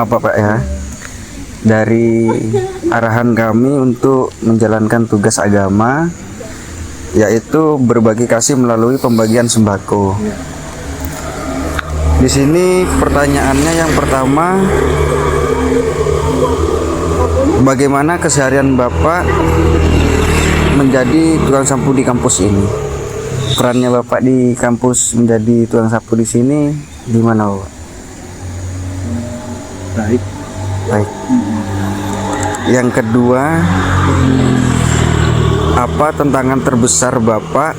apa Pak ya, dari arahan kami untuk menjalankan tugas agama, yaitu berbagi kasih melalui pembagian sembako. Di sini pertanyaannya yang pertama, bagaimana keseharian Bapak menjadi tukang sapu di kampus ini? Perannya Bapak di kampus menjadi tukang sapu di sini gimana Bapak? Baik. Baik. Yang kedua, apa tantangan terbesar Bapak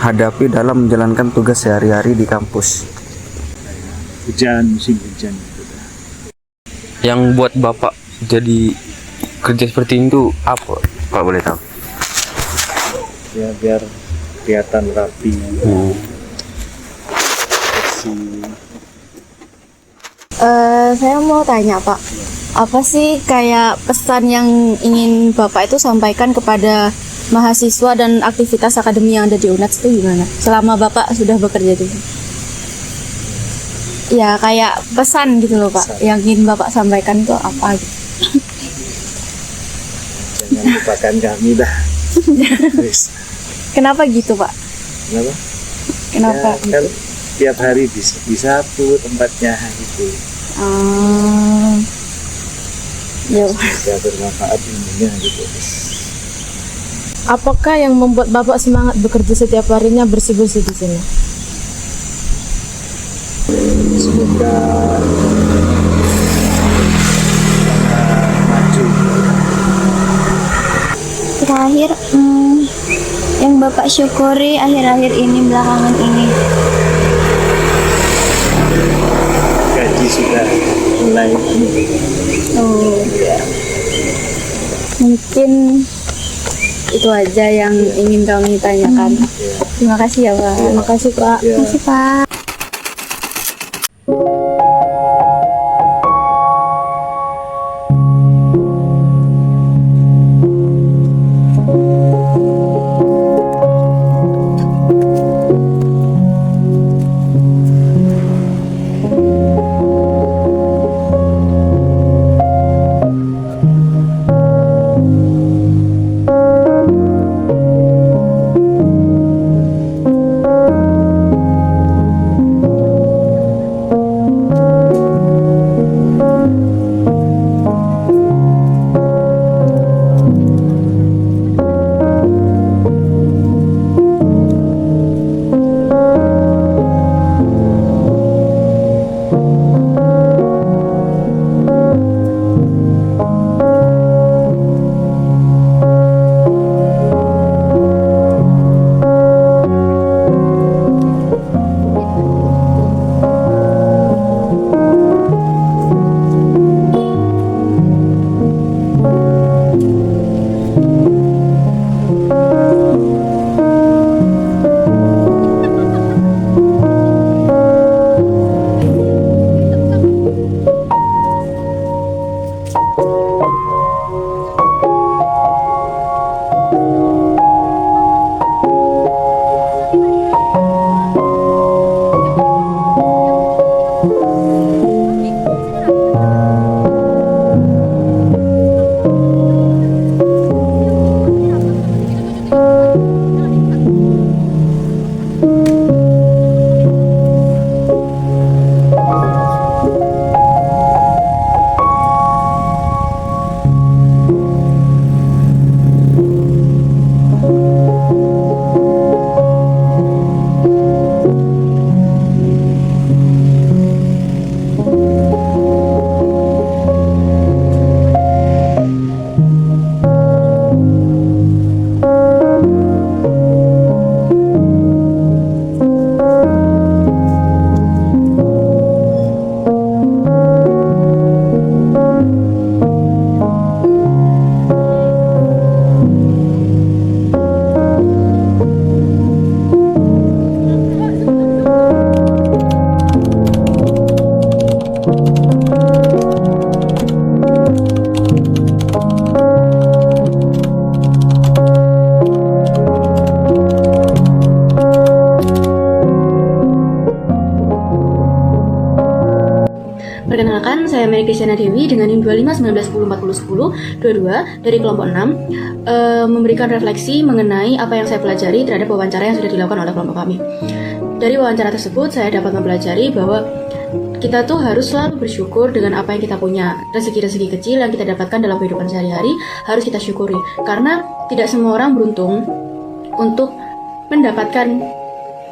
hadapi dalam menjalankan tugas sehari-hari di kampus? Hujan, musim hujan. Yang buat Bapak jadi kerja seperti itu apa? Kalau boleh tahu. Ya biar kelihatan rapi, bersih. Saya mau tanya Pak, apa sih kayak pesan yang ingin Bapak itu sampaikan kepada mahasiswa dan aktivitas akademi yang ada di UNED itu gimana? Selama Bapak sudah bekerja di sini? Ya kayak pesan gitu loh Pak, yang ingin Bapak sampaikan itu apa gitu? Jangan lupakan kami dah. Terus. Kenapa gitu Pak? Kenapa? Kenapa? Ya, kan tiap hari disapu tempatnya gitu. Ya. Bisa bermanfaat ilmunya gitu. Apakah yang membuat Bapak semangat bekerja setiap harinya bersih-bersih di sini? Semoga maju. Terakhir, yang Bapak syukuri akhir-akhir ini, belakangan ini. Gaji sudah mulai. Oh, mungkin itu aja yang ingin kami tanyakan. Terima kasih ya Pak. Terima kasih Pak. Ya. Terima kasih Pak. saya Mary Kristiana Dewi dengan NIM 251910401022 dari kelompok 6 memberikan refleksi mengenai apa yang saya pelajari terhadap wawancara yang sudah dilakukan oleh kelompok kami. Dari wawancara tersebut saya dapat mempelajari bahwa kita tuh harus selalu bersyukur dengan apa yang kita punya. Rezeki-rezeki kecil yang kita dapatkan dalam kehidupan sehari-hari harus kita syukuri, karena tidak semua orang beruntung untuk mendapatkan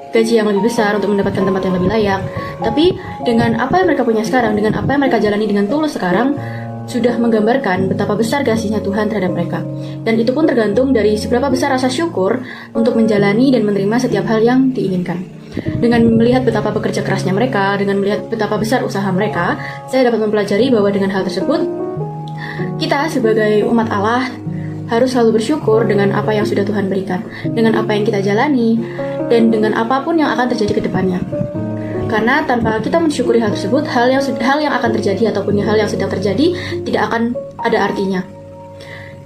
gaji yang lebih besar, untuk mendapatkan tempat yang lebih layak. Tapi dengan apa yang mereka punya sekarang, dengan apa yang mereka jalani dengan tulus sekarang, sudah menggambarkan betapa besar kasihnya Tuhan terhadap mereka. Dan itu pun tergantung dari seberapa besar rasa syukur untuk menjalani dan menerima setiap hal yang diinginkan. Dengan melihat betapa bekerja kerasnya mereka, dengan melihat betapa besar usaha mereka, saya dapat mempelajari bahwa dengan hal tersebut, kita sebagai umat Allah harus selalu bersyukur dengan apa yang sudah Tuhan berikan, dengan apa yang kita jalani, dan dengan apapun yang akan terjadi ke depannya. Karena tanpa kita mensyukuri hal tersebut, hal yang akan terjadi ataupun hal yang sedang terjadi tidak akan ada artinya.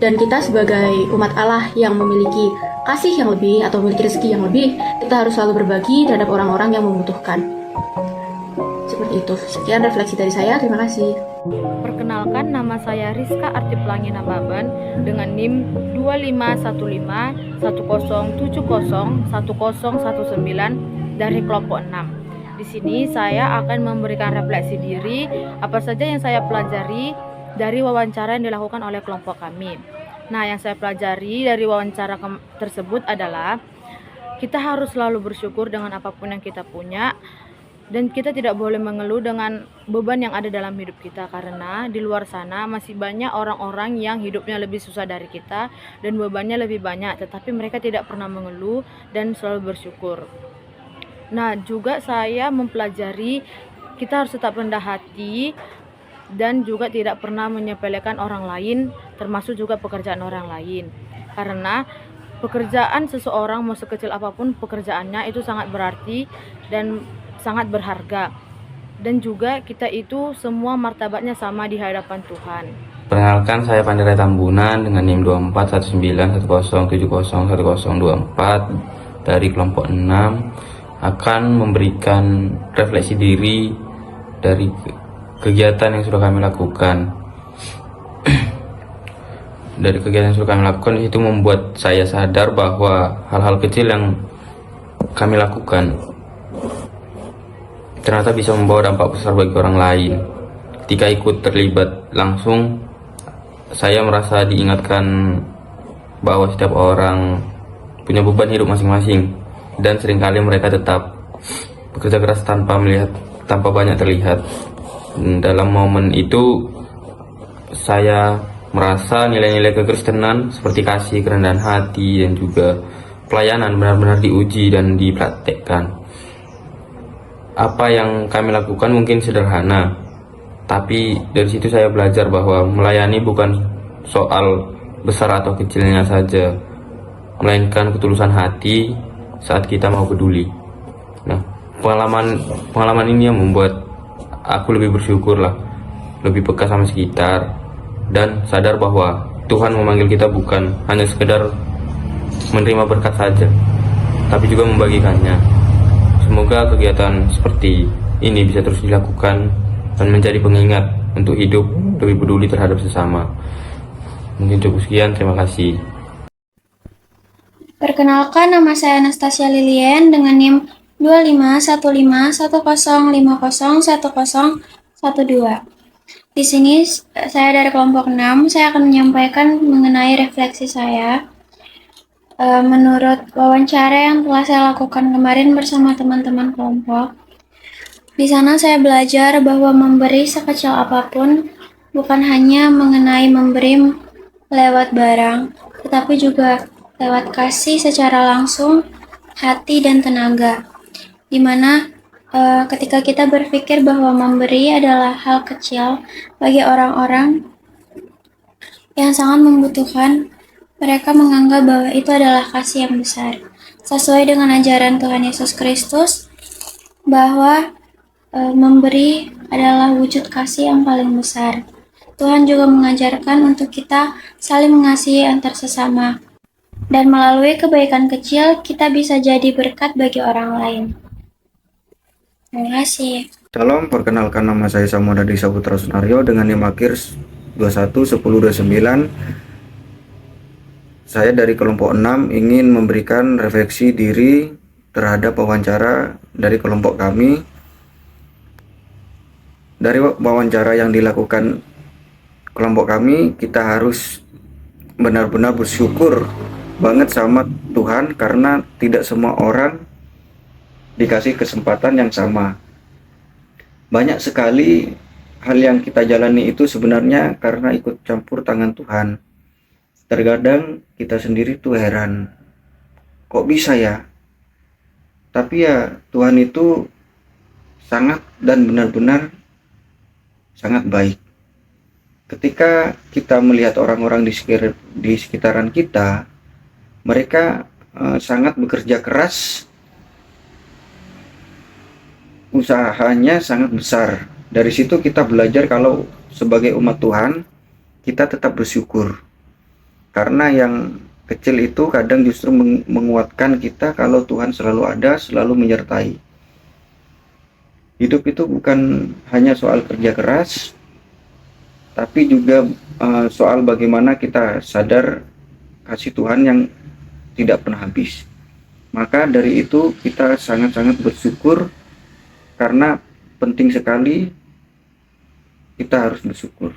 Dan kita sebagai umat Allah yang memiliki kasih yang lebih atau memiliki rezeki yang lebih, kita harus selalu berbagi terhadap orang-orang yang membutuhkan. Seperti itu. Sekian refleksi dari saya. Terima kasih. Perkenalkan, nama saya Rizka Arti Pelangi Nababan dengan NIM 251510701019 dari kelompok 6. Di sini saya akan memberikan refleksi diri apa saja yang saya pelajari dari wawancara yang dilakukan oleh kelompok kami. Nah, yang saya pelajari dari wawancara tersebut adalah kita harus selalu bersyukur dengan apapun yang kita punya. Dan kita tidak boleh mengeluh dengan beban yang ada dalam hidup kita, karena di luar sana masih banyak orang-orang yang hidupnya lebih susah dari kita dan bebannya lebih banyak, tetapi mereka tidak pernah mengeluh dan selalu bersyukur. Nah, juga saya mempelajari kita harus tetap rendah hati dan juga tidak pernah menyepelekan orang lain, termasuk juga pekerjaan orang lain. Karena pekerjaan seseorang mau sekecil apapun pekerjaannya itu sangat berarti dan sangat berharga, dan juga kita itu semua martabatnya sama di hadapan Tuhan. Perkenalkan, saya Pandera Tambunan dengan NIM 241910701024 dari kelompok 6 akan memberikan refleksi diri dari kegiatan yang sudah kami lakukan. Dari kegiatan yang sudah kami lakukan itu membuat saya sadar bahwa hal-hal kecil yang kami lakukan ternyata bisa membawa dampak besar bagi orang lain. Ketika ikut terlibat langsung, saya merasa diingatkan bahwa setiap orang punya beban hidup masing-masing, dan seringkali mereka tetap bekerja keras tanpa banyak terlihat. Dalam momen itu, saya merasa nilai-nilai kekristenan seperti kasih, kerendahan hati, dan juga pelayanan benar-benar diuji dan dipraktekkan. Apa yang kami lakukan mungkin sederhana, tapi dari situ saya belajar bahwa melayani bukan soal besar atau kecilnya saja, melainkan ketulusan hati saat kita mau peduli. Nah, pengalaman ini yang membuat aku lebih bersyukur lah, lebih peka sama sekitar, dan sadar bahwa Tuhan memanggil kita bukan hanya sekedar menerima berkat saja, tapi juga membagikannya. Semoga kegiatan seperti ini bisa terus dilakukan dan menjadi pengingat untuk hidup lebih peduli terhadap sesama. Mungkin cukup sekian, terima kasih. Perkenalkan, nama saya Anastasia Lilian dengan NIM 251510501012. Di sini saya dari kelompok 6, saya akan menyampaikan mengenai refleksi saya. Menurut wawancara yang telah saya lakukan kemarin bersama teman-teman kelompok, di sana saya belajar bahwa memberi sekecil apapun bukan hanya mengenai memberi lewat barang, tetapi juga lewat kasih secara langsung, hati dan tenaga. Dimana ketika kita berpikir bahwa memberi adalah hal kecil bagi orang-orang yang sangat membutuhkan, mereka menganggap bahwa itu adalah kasih yang besar. Sesuai dengan ajaran Tuhan Yesus Kristus, bahwa memberi adalah wujud kasih yang paling besar. Tuhan juga mengajarkan untuk kita saling mengasihi antar sesama. Dan melalui kebaikan kecil, kita bisa jadi berkat bagi orang lain. Terima kasih. Salam, perkenalkan nama saya Samudadi Saputra Sunario dengan NIM akhir 211029. Saya dari kelompok 6 ingin memberikan refleksi diri terhadap wawancara dari kelompok kami. Dari wawancara yang dilakukan kelompok kami, kita harus benar-benar bersyukur banget sama Tuhan karena tidak semua orang dikasih kesempatan yang sama. Banyak sekali hal yang kita jalani itu sebenarnya karena ikut campur tangan Tuhan. Terkadang kita sendiri tuh heran, kok bisa ya? Tapi ya Tuhan itu sangat dan benar-benar sangat baik. Ketika kita melihat orang-orang di sekitaran kita, mereka sangat bekerja keras, usahanya sangat besar. Dari situ kita belajar kalau sebagai umat Tuhan, kita tetap bersyukur. Karena yang kecil itu kadang justru menguatkan kita kalau Tuhan selalu ada, selalu menyertai. Hidup itu bukan hanya soal kerja keras, tapi juga soal bagaimana kita sadar kasih Tuhan yang tidak pernah habis. Maka dari itu kita sangat-sangat bersyukur, karena penting sekali kita harus bersyukur.